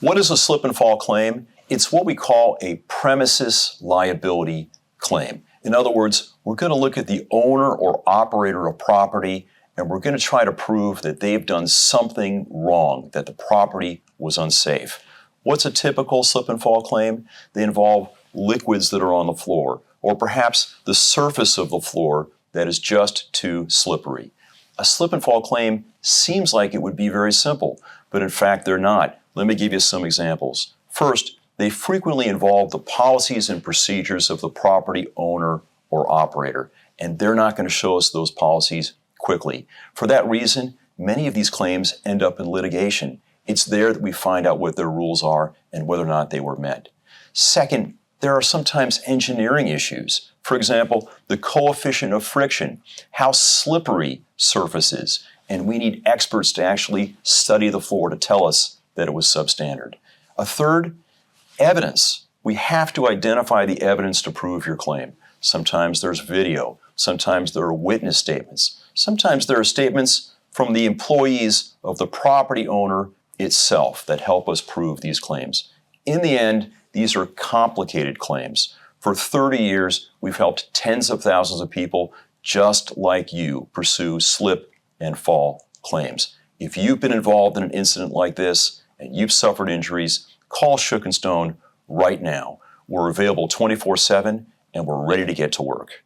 What is a slip and fall claim? It's what we call a premises liability claim. In other words, we're going to look at the owner or operator of property, and we're going to try to prove that they've done something wrong, that the property was unsafe. What's a typical slip and fall claim? They involve liquids that are on the floor, or perhaps the surface of the floor that is just too slippery. A slip and fall claim seems like it would be very simple, but in fact they're not. Let me give you some examples. First, they frequently involve the policies and procedures of the property owner or operator, and they're not going to show us those policies quickly. For that reason, many of these claims end up in litigation. It's there that we find out what their rules are and whether or not they were met. Second, there are sometimes engineering issues. For example, the coefficient of friction, how slippery surface is, and we need experts to actually study the floor to tell us that it was substandard. A third, evidence. We have to identify the evidence to prove your claim. Sometimes there's video. Sometimes there are witness statements. Sometimes there are statements from the employees of the property owner itself that help us prove these claims. In the end, these are complicated claims. For 30 years, we've helped tens of thousands of people just like you pursue slip and fall claims. If you've been involved in an incident like this and you've suffered injuries, call Shook & Stone right now. We're available 24/7 and we're ready to get to work.